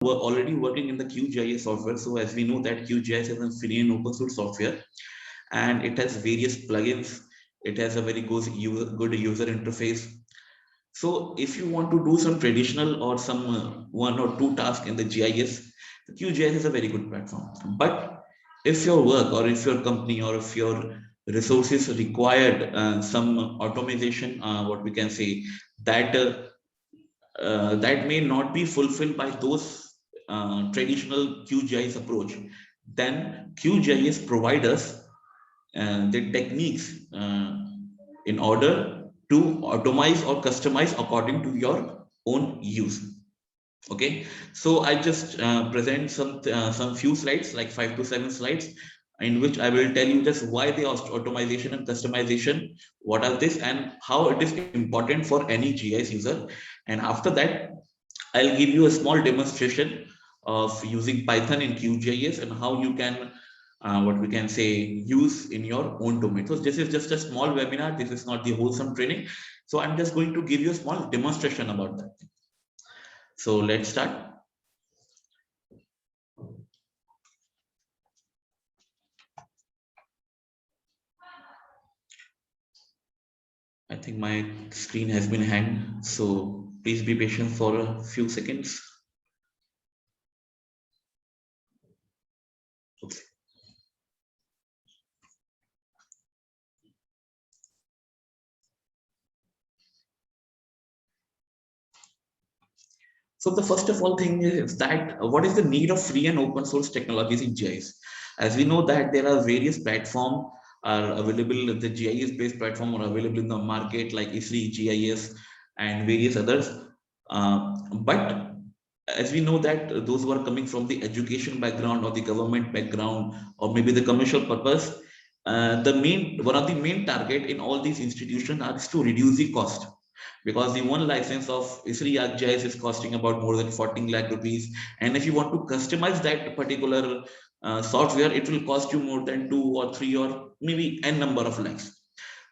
were already working in the QGIS software. So as we know that QGIS is a free and open source software, and it has various plugins. It has a very good user interface. So if you want to do some traditional or some one or two tasks in the GIS, the QGIS is a very good platform. But if your work or if your company or if your resources required some automation, what we can say, that that may not be fulfilled by those traditional QGIS approach, then QGIS provide us the techniques in order to automate or customize according to your own use. Okay, so I just present some few slides, like 5 to 7 slides, in which I will tell you just why the automation and customization, what are this, and how it is important for any GIS user. And after that, I'll give you a small demonstration of using Python in QGIS and how you can, what we can say, use in your own domain. So this is just a small webinar. This is not the wholesome training. So I'm just going to give you a small demonstration about that. So let's start. I think my screen has been hanged, so please be patient for a few seconds. Okay. So the first of all thing is that what is the need of free and open source technologies in GIS? As we know that there are various platforms are available, the GIS based platform are available in the market like Esri, GIS, and various others. But as we know that those who are coming from the education background or the government background or maybe the commercial purpose, one of the main target in all these institutions is to reduce the cost, because the one license of Isri ArcGIS is costing about more than 14 lakh rupees, and if you want to customize that particular software, it will cost you more than 2 or 3 or maybe n number of lakhs.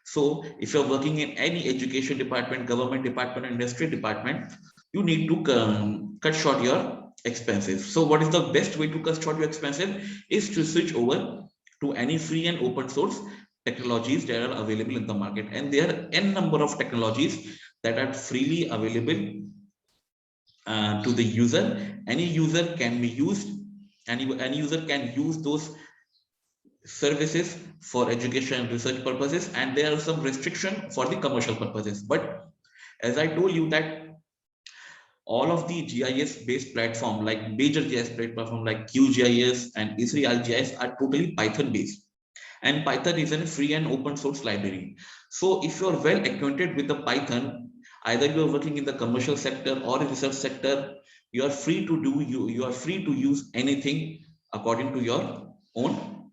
So if you're working in any education department, government department, industry department, you need to cut short your expenses. So what is the best way to cut short your expenses is to switch over to any free and open source technologies that are available in the market. And there are n number of technologies that are freely available to the user. Any user can be used, any user can use those services for education and research purposes, and there are some restriction for the commercial purposes. But as I told you that all of the GIS based platform like major GIS platform like QGIS and Esri ArcGIS are totally Python based, and Python is a free and open source library. So if you are well acquainted with the Python, either you are working in the commercial sector or research sector, you are free to do you are free to use anything according to your own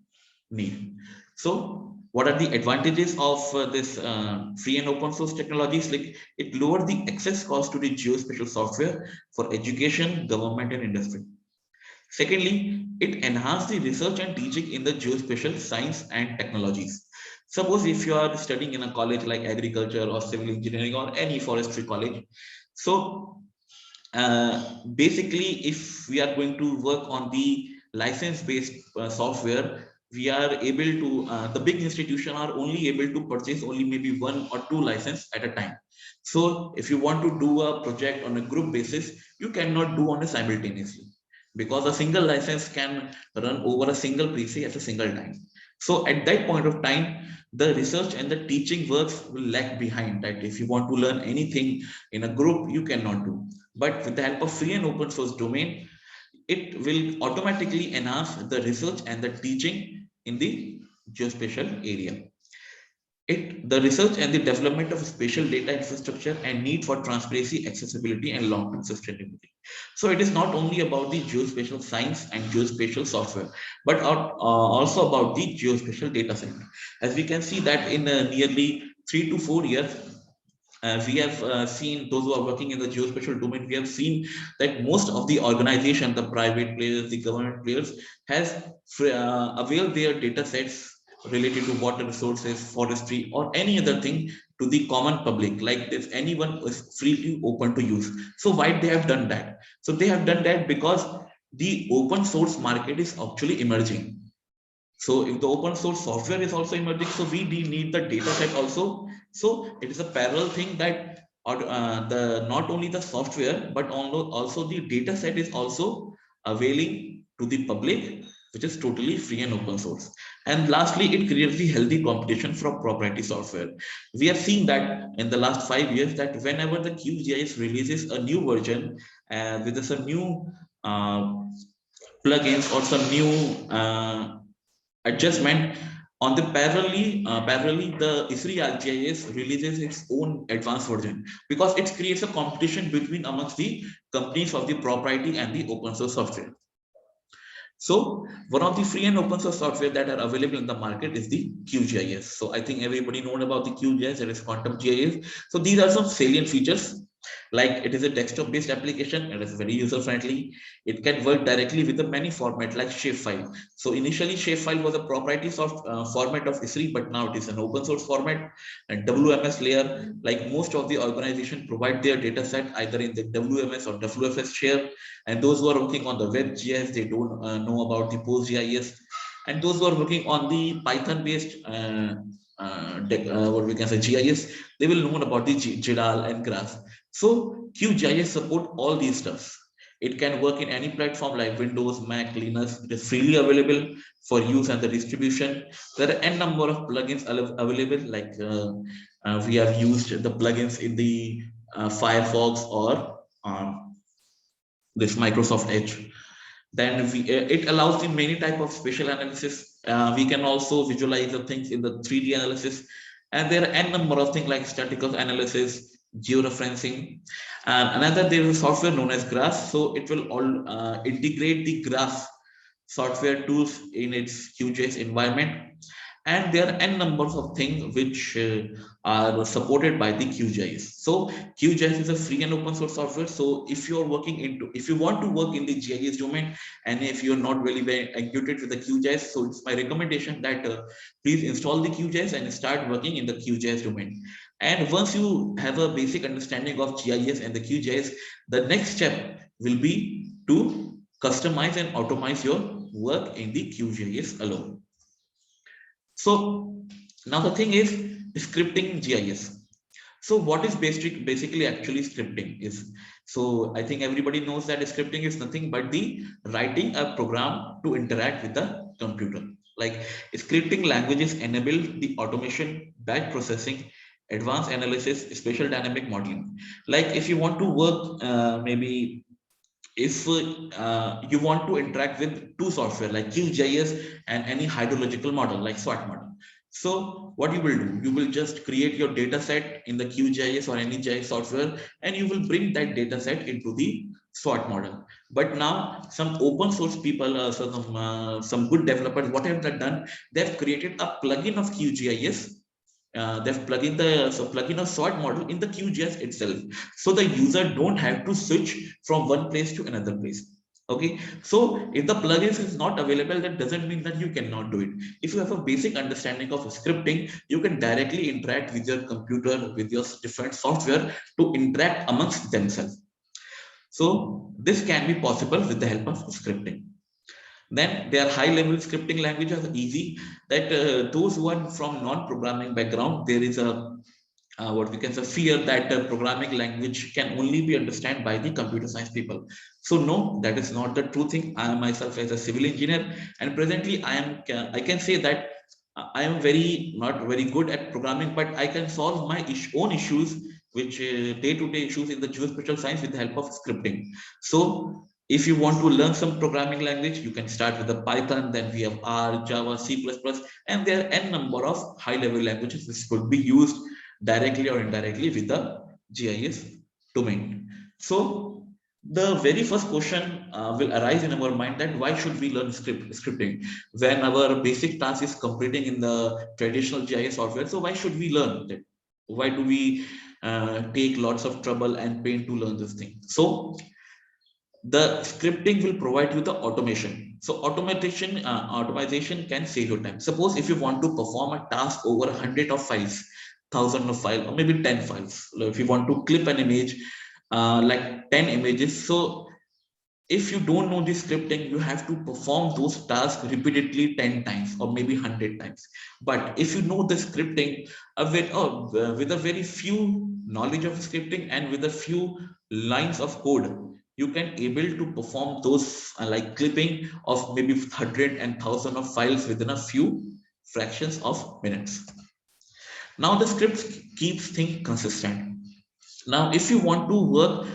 need. So what are the advantages of this free and open source technologies? Like, it lowered the access cost to the geospatial software for education, government, and industry. Secondly, it enhanced the research and teaching in the geospatial science and technologies. Suppose if you are studying in a college like agriculture or civil engineering or any forestry college, so basically, if we are going to work on the license-based software, we are able to, the big institution are only able to purchase only maybe 1 or 2 license at a time. So if you want to do a project on a group basis, you cannot do on a simultaneously, because a single license can run over a single PC at a single time. So at that point of time, the research and the teaching works will lag behind. That if you want to learn anything in a group, you cannot do. But with the help of free and open source domain, it will automatically enhance the research and the teaching in the geospatial area. The research and the development of spatial data infrastructure and need for transparency, accessibility, and long-term sustainability. So it is not only about the geospatial science and geospatial software, but also about the geospatial data set. As we can see that in nearly 3 to 4 years, we have seen those who are working in the geospatial domain, we have seen that most of the organization, the private players, the government players, has availed their data sets related to water resources, forestry, or any other thing to the common public, like if anyone is freely open to use. So why they have done that? So they have done that because the open source market is actually emerging. So if the open source software is also emerging, so we need the data set also. So it is a parallel thing that the not only the software but also the data set is also availing to the public, which is totally free and open source. And lastly, it creates the healthy competition from proprietary software. We have seen that in the last 5 years that whenever the QGIS releases a new version with some new uh, plugins or some new adjustment on the parallelly the ISRI ArcGIS releases its own advanced version, because it creates a competition between amongst the companies of the proprietary and the open source software. So one of the free and open source software that are available in the market is the QGIS. So I think everybody knows about the QGIS. There is Quantum GIS. So these are some salient features. Like it is a desktop based application. It is very user friendly. It can work directly with the many format like shapefile. So initially shapefile was a proprietary format of ISRI, but now it is an open source format. And WMS layer, like most of the organization provide their data set either in the WMS or WFS share. And those who are working on the WebGIS, they don't know about the PostGIS. And those who are working on the Python based what we can say GIS, they will know about the GIDAL and GRAPH. So QGIS support all these stuffs. It can work in any platform like Windows, Mac, Linux. It is freely available for use and the distribution. There are n number of plugins available. Like we have used the plugins in the Firefox or this Microsoft Edge. Then it allows the many type of spatial analysis. We can also visualize the things in the 3D analysis. And there are n number of things like statistical analysis, georeferencing. And another, there is a software known as GRAPH. So it will all integrate the GRAPH software tools in its QGIS environment. And there are n numbers of things which are supported by the QGIS. So QGIS is a free and open source software. So if you want to work in the GIS domain, and if you're not really very acquainted with the QGIS, so it's my recommendation that please install the QGIS and start working in the QGIS domain. And once you have a basic understanding of GIS and the QGIS, the next step will be to customize and automate your work in the QGIS alone. So now the thing is scripting GIS. So what is basically actually scripting is, so I think everybody knows that scripting is nothing but the writing a program to interact with the computer. Like scripting languages enable the automation, batch processing, advanced analysis, spatial dynamic modeling. Like if you want to work maybe if you want to interact with two software like QGIS and any hydrological model like SWOT model. So what you will do, you will just create your data set in the QGIS or any GIS software, and you will bring that data set into the SWOT model. But now some open source people, some good developers, what have they done? They've created a plugin of QGIS. They've plug in a SWOT model in the QGIS itself, so the user don't have to switch from one place to another place. Okay, so if the plugins is not available, that doesn't mean that you cannot do it. If you have a basic understanding of scripting, you can directly interact with your computer, with your different software to interact amongst themselves. So this can be possible with the help of scripting. Then their high level scripting languages are easy, that those who are from non-programming background, there is a what we can say fear that programming language can only be understood by the computer science people. So no, that is not the true thing. I myself as a civil engineer, and presently I can say that I am not very good at programming, but I can solve my own issues, which day-to-day issues in the geospatial science with the help of scripting. So if you want to learn some programming language, you can start with the Python, then we have R, Java, C++, and there are n number of high-level languages which could be used directly or indirectly with the GIS domain. So the very first question will arise in our mind, that why should we learn scripting when our basic task is completing in the traditional GIS software? So why should we learn that? Why do we take lots of trouble and pain to learn this thing? So the scripting will provide you the automation. So automation can save your time. Suppose if you want to perform a task over 100 of files, thousand of file or maybe 10 files. If you want to clip an image, like 10 images. So if you don't know the scripting, you have to perform those tasks repeatedly 10 times or maybe 100 times. But if you know the scripting with a very few knowledge of scripting and with a few lines of code, you can able to perform those like clipping of maybe 100 and 1000 of files within a few fractions of minutes. Now the script keeps things consistent. Now if you want to work,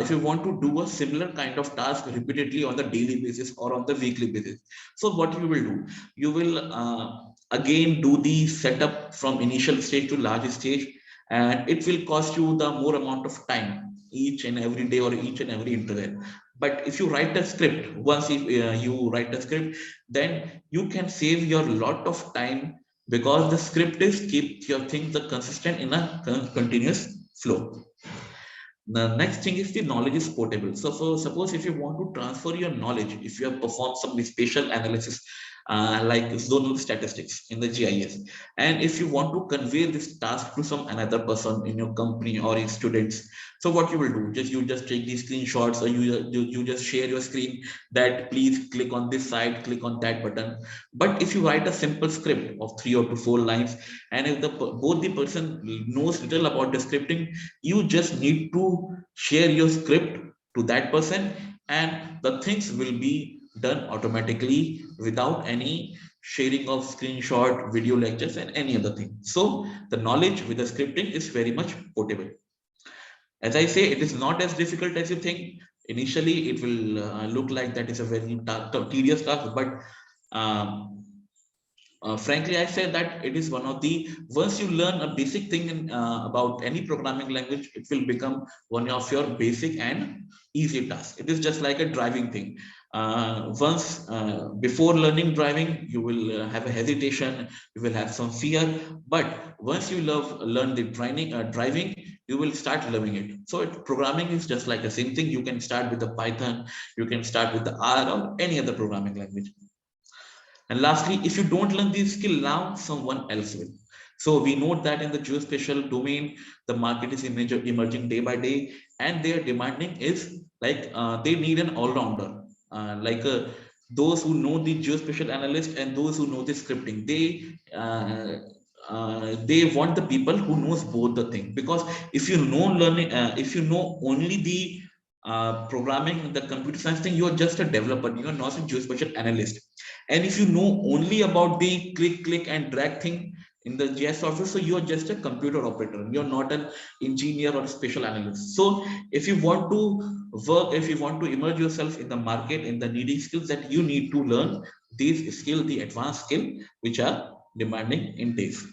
if you want to do a similar kind of task repeatedly on the daily basis or on the weekly basis, so what you will do, you will again do the setup from initial stage to large stage, and it will cost you the more amount of time each and every day or each and every interval. But if you write a script, once if you write a script, then you can save your lot of time, because the script is keep your things the consistent in a continuous flow. The next thing is the knowledge is portable. So suppose if you want to transfer your knowledge, if you have performed some spatial analysis like zonal statistics in the GIS, and if you want to convey this task to some another person in your company or in students, so what you will do, you just take these screenshots, or you just share your screen that please click on this side, click on that button. But if you write a simple script of 3 or 4 lines, and if both the person knows little about the scripting, you just need to share your script to that person, and the things will be done automatically without any sharing of screenshot, video lectures, and any other thing. So the knowledge with the scripting is very much portable. As I say, it is not as difficult as you think. Initially it will look like that is a very tedious task, but um, frankly, I say that it is one of the, once you learn a basic thing about any programming language, it will become one of your basic and easy tasks. It is just like a driving thing. Once before learning driving, you will have a hesitation, you will have some fear, but once you learn the driving, you will start loving it. So programming is just like the same thing. You can start with the Python, you can start with the R or any other programming language. And lastly, if you don't learn this skill now, someone else will. So we note that in the geospatial domain, the market is emerging day by day, and their demanding is like they need an all-rounder, those who know the geospatial analyst and those who know the scripting. They want the people who knows both the thing, because if you know only the programming, the computer science thing, you are just a developer, you are not a geospatial analyst. And if you know only about the click and drag thing in the GIS software, so you're just a computer operator. You're not an engineer or a special analyst. So if you want to work, if you want to immerse yourself in the market, in the needing skills, that you need to learn these skills, the advanced skill, which are demanding in days.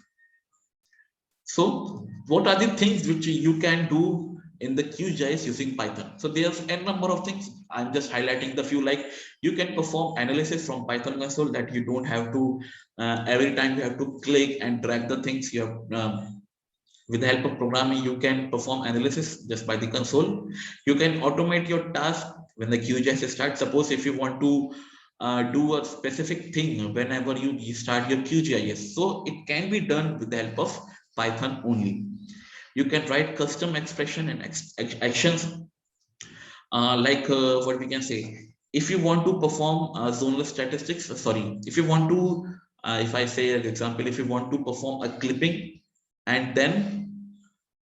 So what are the things which you can do in the QGIS using Python? So there's a number of things. I'm just highlighting the few, like you can perform analysis from Python console, that you don't have to, every time you have to click and drag the things. You have, with the help of programming, you can perform analysis just by the console. You can automate your task when the QGIS starts. Suppose if you want to do a specific thing whenever you start your QGIS, so it can be done with the help of Python only. You can write custom expression and actions, what we can say. If you want to perform zonal statistics, sorry, if you want to, if I say an example, if you want to perform a clipping and then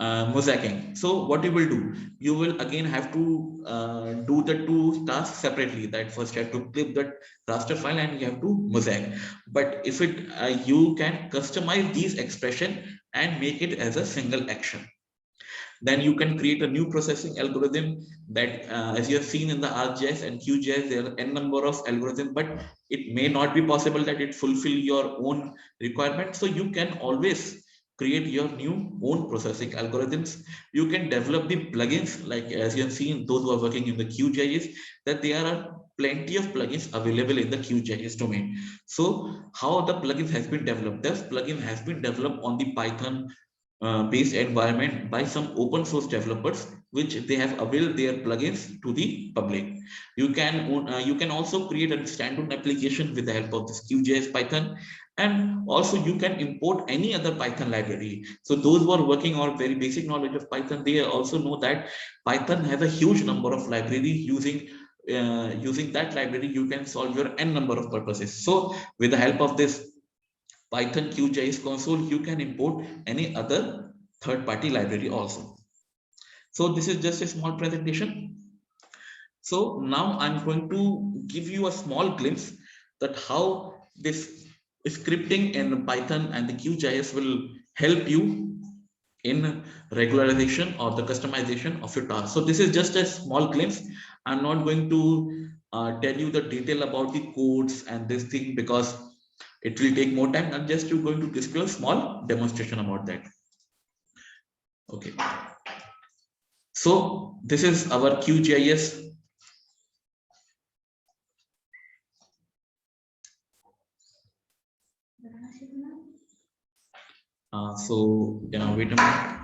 mosaicing. So what you will do, you will again have to do the two tasks separately. That first you have to clip that raster file and you have to mosaic. But if it you can customize these expression and make it as a single action. Then you can create a new processing algorithm that, as you have seen in the ArcGIS and QGIS, there are n number of algorithms, but it may not be possible that it fulfill your own requirement. So you can always create your new own processing algorithms. You can develop the plugins, like as you have seen, those who are working in the QGIS, that there are plenty of plugins available in the QGIS domain. So how the plugin has been developed? This plugin has been developed on the Python based environment by some open source developers, which they have availed their plugins to the public. You can also create a standalone application with the help of this QGIS Python, and also you can import any other Python library. So those who are working on very basic knowledge of Python, they also know that Python has a huge number of libraries. Using that library, you can solve your n number of purposes. So with the help of this Python QGIS console, you can import any other third-party library also. So this is just a small presentation. So now I'm going to give you a small glimpse that how this scripting in Python and the QGIS will help you in regularization or the customization of your task. So this is just a small glimpse. I'm not going to tell you the detail about the codes and this thing because it will take more time. I'm just going to display a small demonstration about that. Okay. So this is our QGIS. So wait a minute.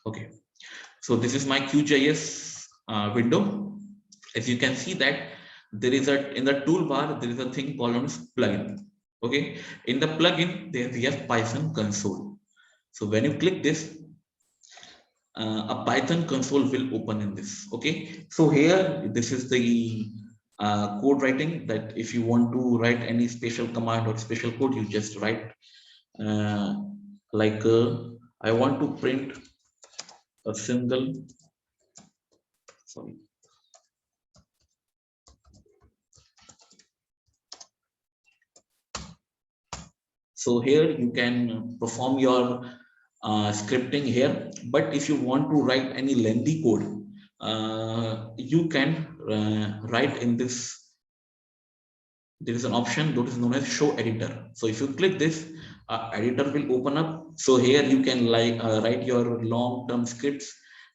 Okay. So this is my QGIS window. As you can see that there is a in the toolbar there is a thing called plugin. Okay. In the plugin there we have Python console. So when you click this, a Python console will open in this. Okay, so here this is the code writing, that if you want to write any special command or special code, you just write uh, like I want to print a single, sorry, so here you can perform your scripting here. But if you want to write any lengthy code, you can write in this. There is an option that is known as show editor. So if you click this, editor will open up. So here you can write your long-term scripts,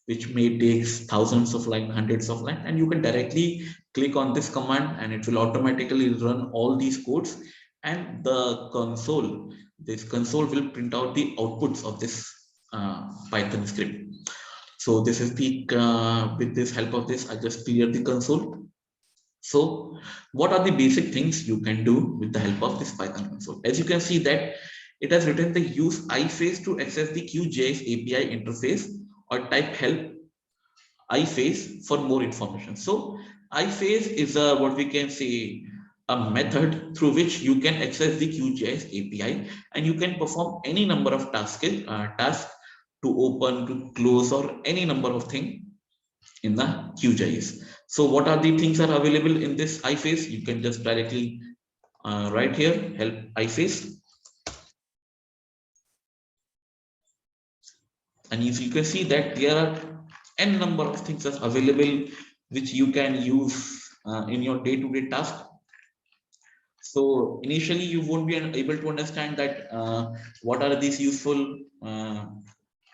which may take thousands of lines, hundreds of lines, and you can directly click on this command and it will automatically run all these codes. And this console will print out the outputs of this Python script. So this is the with this help of this, I just clear the console. So what are the basic things you can do with the help of this Python console? As you can see that it has written the use iFace to access the QGIS API interface, or type help iFace for more information. So iFace is a what we can say a method through which you can access the QGIS API, and you can perform any number of tasks to open, to close, or any number of things in the QGIS. So what are the things are available in this iFace? You can just directly write here, help iFace. And if you can see that there are n number of things are available which you can use in your day-to-day task. So initially you won't be able to understand that what are these useful,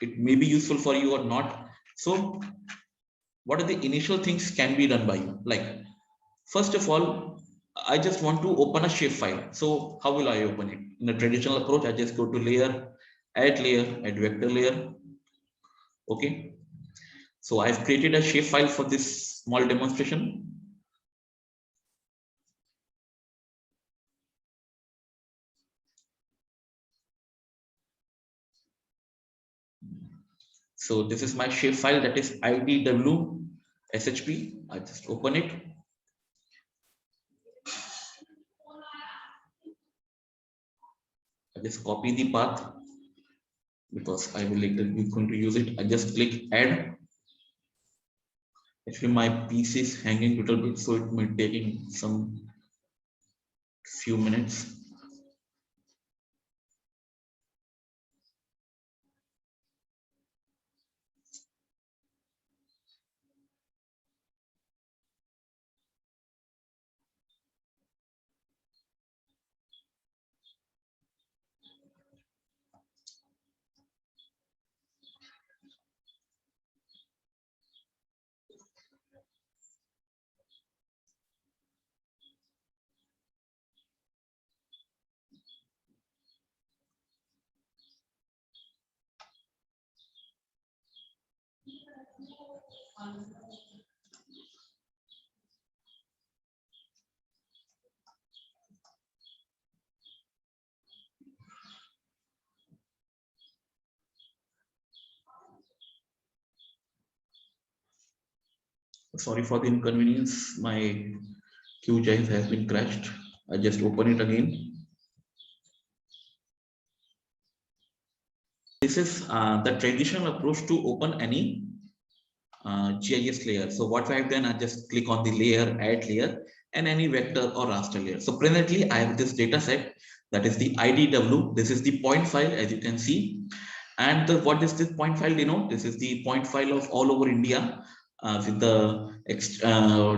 it may be useful for you or not. So what are the initial things can be done by you? Like, first of all, I just want to open a shapefile. So how will I open it? In a traditional approach, I just go to layer, add vector layer. Okay. So I've created a shapefile for this small demonstration. So this is my shapefile, that is IDW SHP. I just open it. I just copy the path because I will later be going to use it. I just click add. Actually, my PC is hanging a little bit, so it may taking some few minutes. Sorry for the inconvenience. My QGIS has been crashed. I just open it again. This is the traditional approach to open any GIS layer. So what I've done, I just click on the layer, add layer, and any vector or raster layer. So presently I have this data set, that is the IDW. This is the point file, as you can see. And what is this point file denote? This is the point file of all over India with the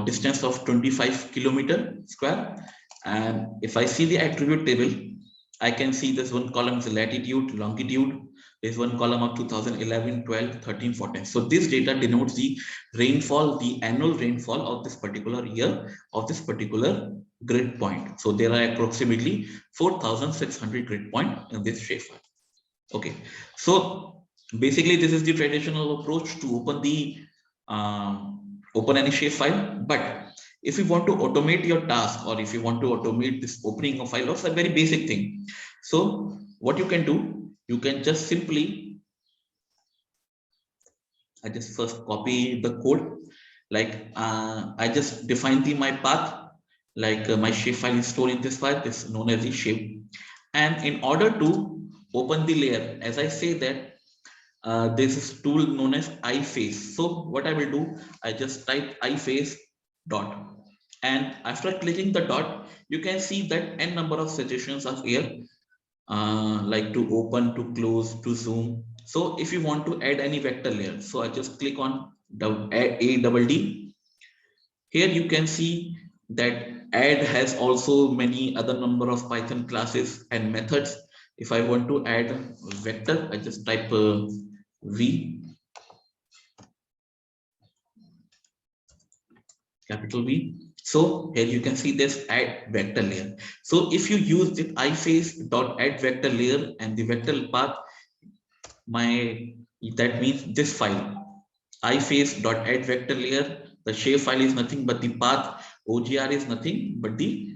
distance of 25 kilometer square. And if I see the attribute table, I can see this one column is latitude, longitude. There's one column of 2011, 12, 13, 14. So this data denotes the rainfall, the annual rainfall of this particular year of this particular grid point. So there are approximately 4,600 grid point in this shapefile. Okay, so basically this is the traditional approach to open the open any shapefile. But if you want to automate your task, or if you want to automate this opening of file, it's a very basic thing. So what you can do, you can just simply, I just first copy the code, like I just define my path, like my shapefile is stored in this file, this is known as the shape. And in order to open the layer, as I say that there's this tool known as iFace. So what I will do, I just type iFace dot, and after clicking the dot, you can see that n number of suggestions are here, like to open, to close, to zoom. So if you want to add any vector layer, so I just click on a double D. Here you can see that add has also many other number of Python classes and methods. If I want to add vector, I just type V, capital V. So here you can see this add vector layer. So if you use the iFace dot add vector layer and the vector path, that means this file iFace dot add vector layer, the shape file is nothing but the path, OGR is nothing but the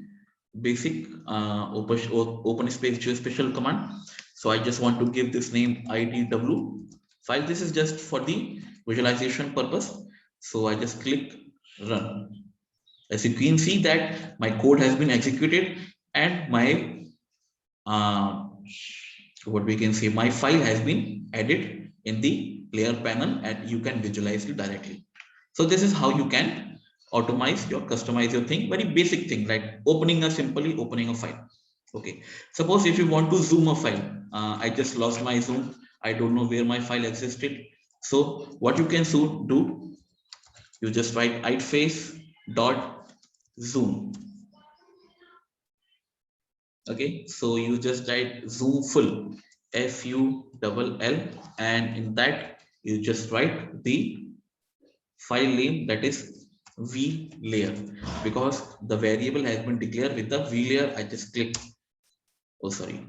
basic open space geospatial command. So I just want to give this name IDW file. This is just for the visualization purpose. So I just click run. As you can see that my code has been executed, and my what we can say, my file has been added in the layer panel, and you can visualize it directly. So this is how you can customize your thing. Very basic thing, like simply opening a file. Okay, suppose if you want to zoom a file, I just lost my zoom, I don't know where my file existed. So what you can do, you just write iFace dot zoom. Okay, so you just write zoom full, FULL, and in that you just write the file name, that is V layer, because the variable has been declared with the V layer. I just click, oh sorry,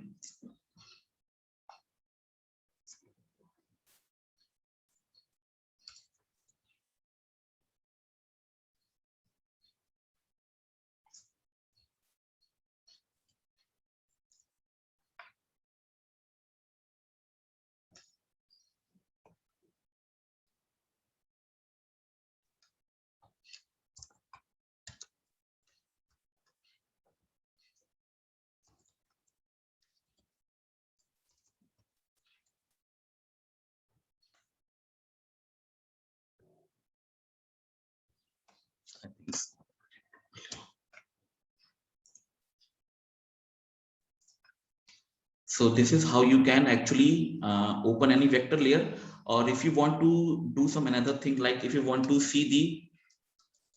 I think so. This is how you can actually open any vector layer. Or if you want to do some another thing, like if you want to see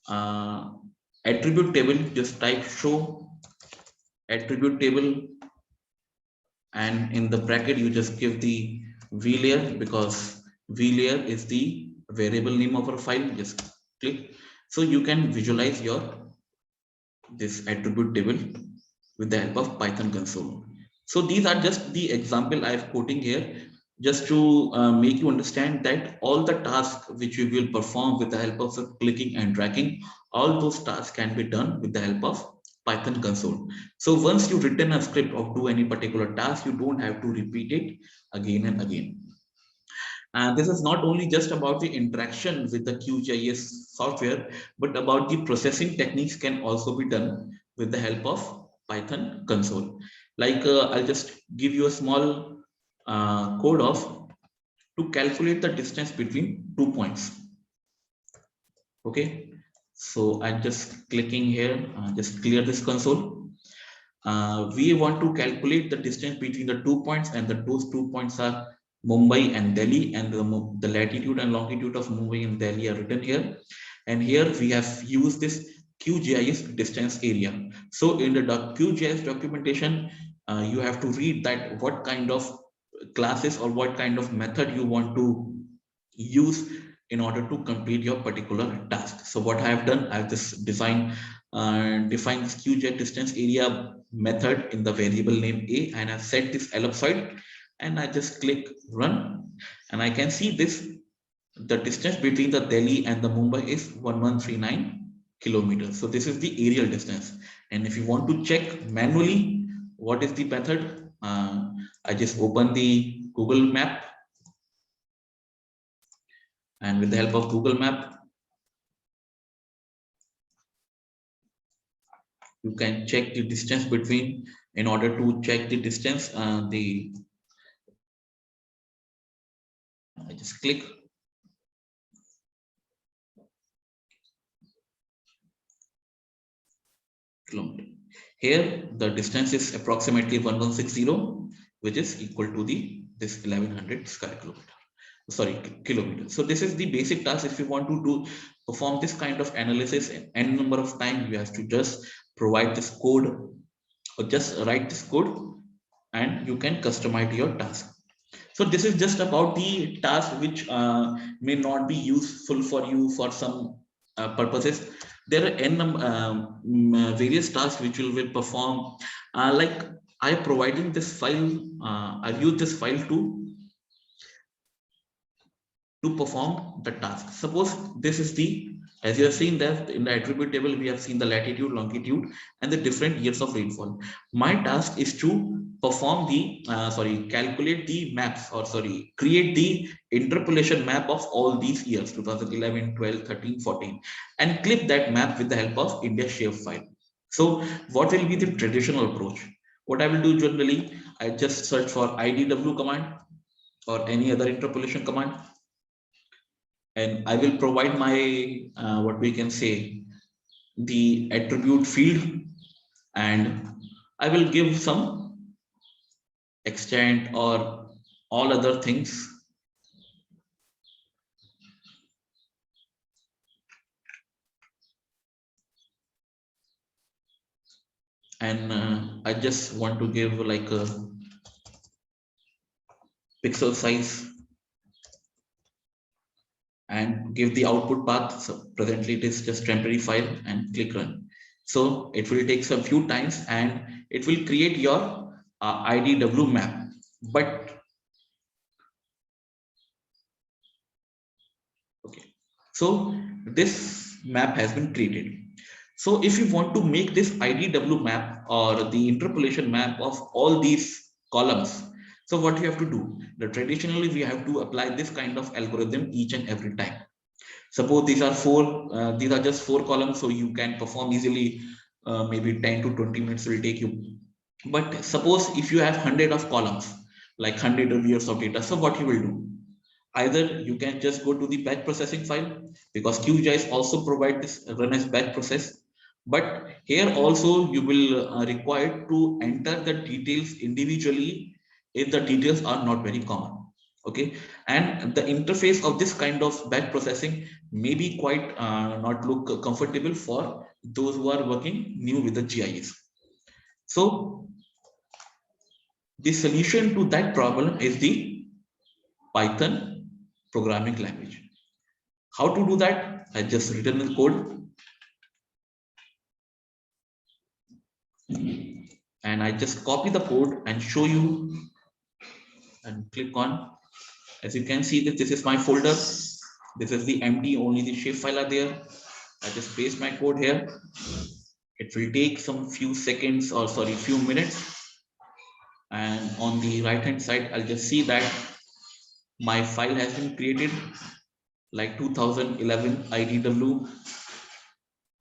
the attribute table, just type show attribute table, and in the bracket you just give the V layer, because V layer is the variable name of our file. Just click, so you can visualize your this attribute table with the help of Python console. So these are just the example I have quoting here, just to make you understand that all the tasks which we will perform with the help of clicking and dragging, all those tasks can be done with the help of Python console. So once you written a script of do any particular task, you don't have to repeat it again and again. And this is not only just about the interaction with the QGIS software, but about the processing techniques can also be done with the help of Python console. Like I'll just give you a small code of to calculate the distance between 2 points. Okay, so I'm just clicking here, just clear this console. We want to calculate the distance between the 2 points, and those 2 points are Mumbai and Delhi, and the latitude and longitude of Mumbai and Delhi are written here. And here we have used this QGIS distance area. So in the QGIS documentation, you have to read that what kind of classes or what kind of method you want to use in order to complete your particular task. So what I have done, I've just defined this QGIS distance area method in the variable name A, and I've set this ellipsoid, and I just click run, and I can see this. The distance between the Delhi and the Mumbai is 1139 kilometers. So this is the aerial distance. And if you want to check manually what is the method, I just open the Google map, and with the help of Google map, you can check the distance between. In order to check the distance, I just click kilometer. Here the distance is approximately 1160, which is equal to this 1100 square kilometer. Sorry, kilometer. So this is the basic task. If you want to perform this kind of analysis in n number of time, you have to just provide this code, or just write this code, and you can customize your task. So this is just about the task which may not be useful for you for some purposes. There are various tasks which you will perform. Like I providing this file, I've used this file to perform the task. Suppose this is as you have seen that in the attribute table, we have seen the latitude, longitude, and the different years of rainfall. My task is to perform calculate the maps, or create the interpolation map of all these years, 2011, 12, 13, 14, and clip that map with the help of India shapefile. So what will be the traditional approach? What I will do generally, I just search for IDW command or any other interpolation command, and I will provide my what we can say the attribute field, and I will give some extent or all other things, and I just want to give like a pixel size and give the output path. So presently it is just temporary file, and click run. So it will take some few times, and it will create your IDW map. But okay, so this map has been created. So if you want to make this IDW map or the interpolation map of all these columns, so what you have to do? Traditionally, we have to apply this kind of algorithm each and every time. Suppose these are just 4 columns, so you can perform easily, maybe 10 to 20 minutes will take you. But suppose if you have 100 of columns, like 100 of years of data, so what you will do? Either you can just go to the batch processing file, because QGIS also provide this run as batch process. But here also you will require to enter the details individually if the details are not very common. Okay, and the interface of this kind of batch processing may be quite not look comfortable for those who are working new with the GIS. So the solution to that problem is the Python programming language. How to do that? I just written the code, and I just copy the code and show you, and click on. As you can see that this is my folder. This is the empty, only the shapefile are there. I just paste my code here. It will take some few seconds, or few minutes. And on the right hand side, I'll just see that my file has been created like 2011 IDW,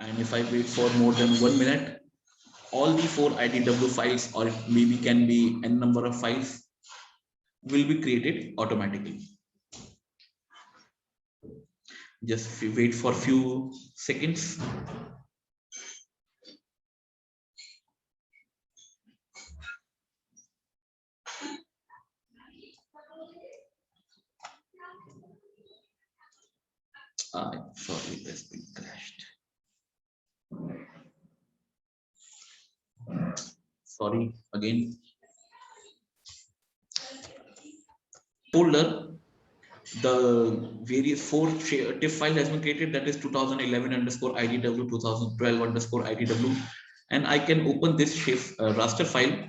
and if I wait for more than 1 minute, all the 4 IDW files, or it maybe can be n number of files, will be created automatically. Just wait for few seconds. Sorry, that's been crashed. Sorry again. Folder, the various 4 TIFF file has been created, that is 2011 underscore IDW 2012 underscore IDW, and I can open this shift raster file.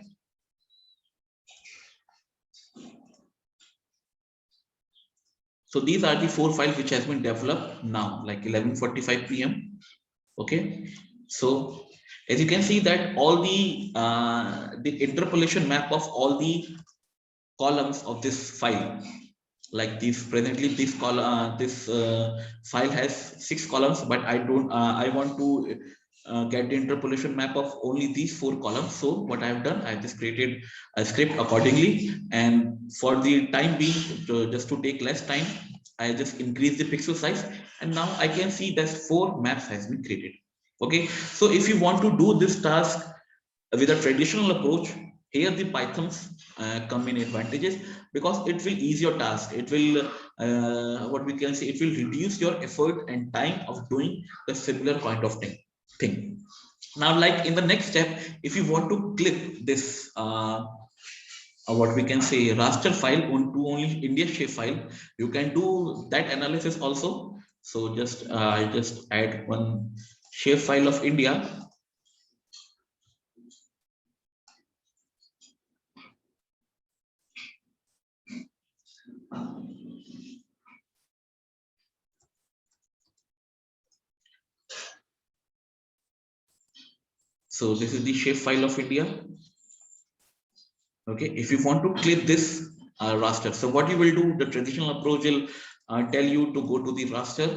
So these are the 4 files which has been developed now, like 11:45 p.m. Okay, so as you can see that all the interpolation map of all the columns of this file, like this presently this column file has 6 columns, but I want to get the interpolation map of only these 4 columns. So what I have done, I just created a script accordingly, and for the time being, just to take less time, I just increase the pixel size, and now I can see that 4 maps has been created. Okay, so if you want to do this task with a traditional approach, here the Pythons come in advantages, because it will ease your task. It will what we can say, it will reduce your effort and time of doing the similar kind of thing. Now, like in the next step, if you want to clip this what we can say raster file onto only India shape file, you can do that analysis also. So just I just add one shape file of India. So this is the shape file of India. Okay, if you want to clip this raster, so what you will do, the traditional approach will tell you to go to the raster,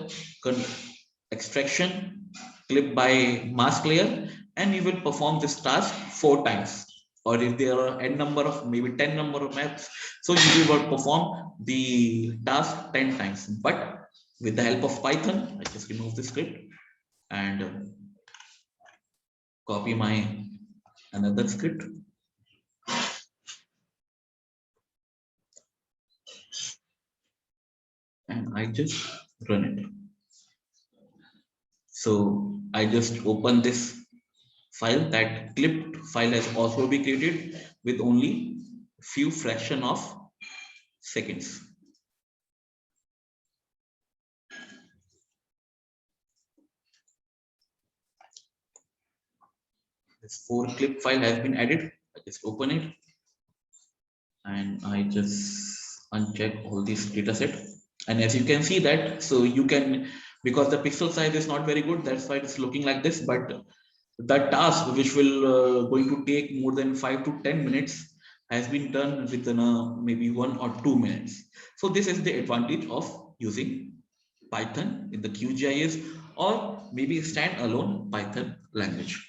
extraction, clip by mask layer, and you will perform this task 4 times. Or if there are n number of, maybe 10 number of maps, so you will perform the task 10 times. But with the help of Python, I just remove the script and copy my another script. And I just run it. So I just open this file. That clipped file has also been created with only few fraction of seconds. This 4 clip file has been added. I just open it and I just uncheck all these data set. And as you can see that, so you can, because the pixel size is not very good, that's why it's looking like this. But the task which will going to take more than 5 to 10 minutes has been done within maybe 1 or 2 minutes. So this is the advantage of using Python in the QGIS, or maybe standalone Python language.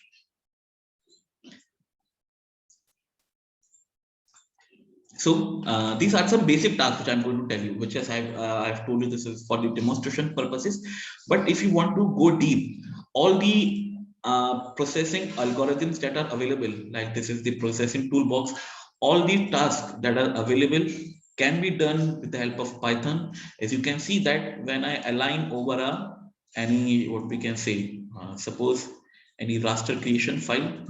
So these are some basic tasks which I'm going to tell you, which as I've told you, this is for the demonstration purposes. But if you want to go deep, all the processing algorithms that are available, like this is the processing toolbox, all the tasks that are available can be done with the help of Python. As you can see that when I align over any, what we can say, suppose any raster creation file,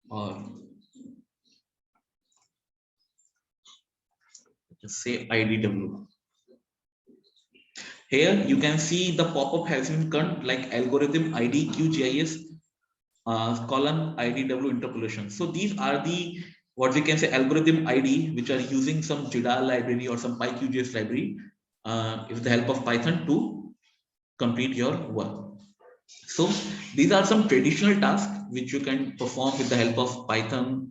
or just say IDW. Here you can see the pop-up has been cut like algorithm ID QGIS column IDW interpolation. So these are the, what we can say, algorithm ID which are using some JIDA library or some PyQGIS library with the help of Python to complete your work. So these are some traditional tasks which you can perform with the help of Python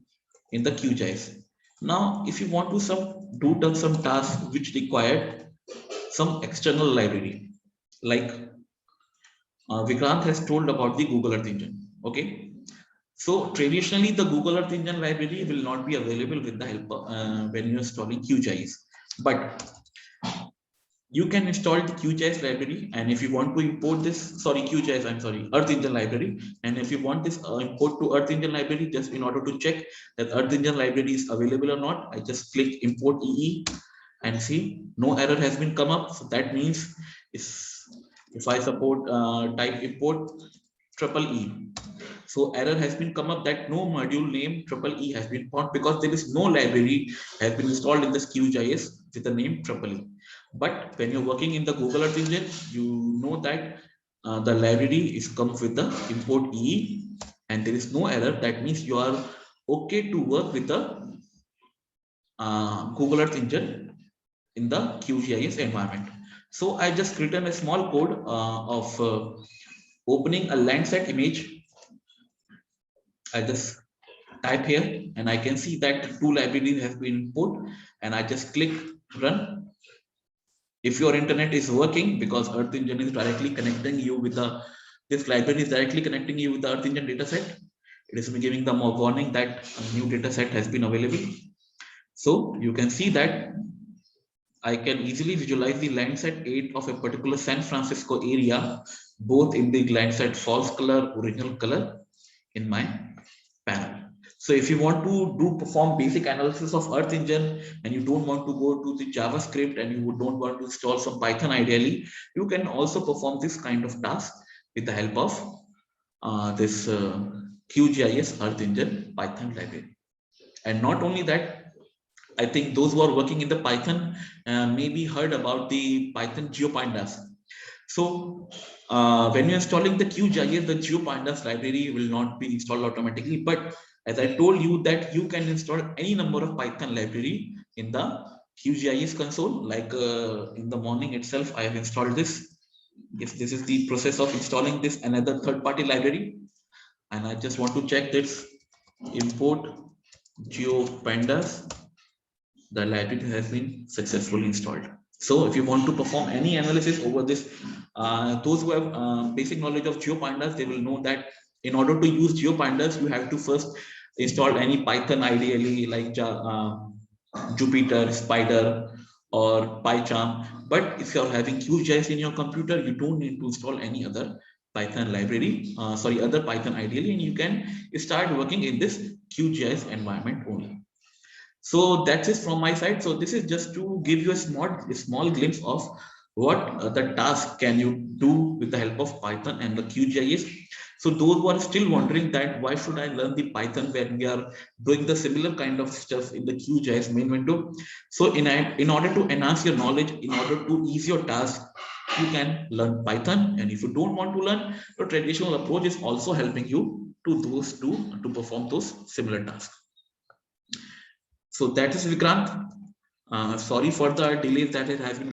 in the QGIS. Now, if you want to some tasks which require some external library, like Vikrant has told about the Google Earth Engine. Okay, so traditionally the Google Earth Engine library will not be available with the help of, when you're installing QGIS, but you can install the QGIS library, and if you want to import this, sorry, QGIS, I'm sorry, Earth Engine library, and if you want this import to Earth Engine library, just in order to check that Earth Engine library is available or not, I just click import EE and see no error has been come up. So that means if I support type import triple E, so error has been come up that no module name triple E has been found because there is no library has been installed in this QGIS with the name triple E. But when you're working in the Google Earth Engine, you know that the library is comes with the import E and there is no error. That means you are okay to work with the Google Earth Engine in the QGIS environment. So I just written a small code of opening a Landsat image. I just type here and I can see that two libraries have been put and I just click run. If your internet is working, because Earth Engine is directly connecting you with this library is directly connecting you with the Earth Engine dataset. It is giving them a warning that a new dataset has been available. So you can see that I can easily visualize the Landsat 8 of a particular San Francisco area, both in the Landsat false color, original color in my panel. So if you want to do perform basic analysis of Earth Engine and you don't want to go to the JavaScript and you don't want to install some Python ideally, you can also perform this kind of task with the help of this QGIS Earth Engine Python library. And not only that, I think those who are working in the Python maybe heard about the Python GeoPandas. So when you're installing the QGIS, the GeoPandas library will not be installed automatically. But as I told you that you can install any number of Python library in the QGIS console. Like in the morning itself, I have installed this. If this is the process of installing this another third-party library, and I just want to check this import GeoPandas, the library has been successfully installed. So if you want to perform any analysis over this, those who have basic knowledge of GeoPandas, they will know that in order to use GeoPandas, you have to first install any Python ideally like Jupyter, Spider, or PyCharm. But if you're having QGIS in your computer, you don't need to install any other Python library, other Python ideally, and you can start working in this QGIS environment only. So that's it from my side. So this is just to give you a small glimpse of what the task can you do with the help of Python and the QGIS. So those who are still wondering that why should I learn the Python when we are doing the similar kind of stuff in the QGIS main window. So in order to enhance your knowledge, in order to ease your task, you can learn Python. And if you don't want to learn, the traditional approach is also helping you to perform those similar tasks. So that is Vikrant. Sorry for the delay that it has been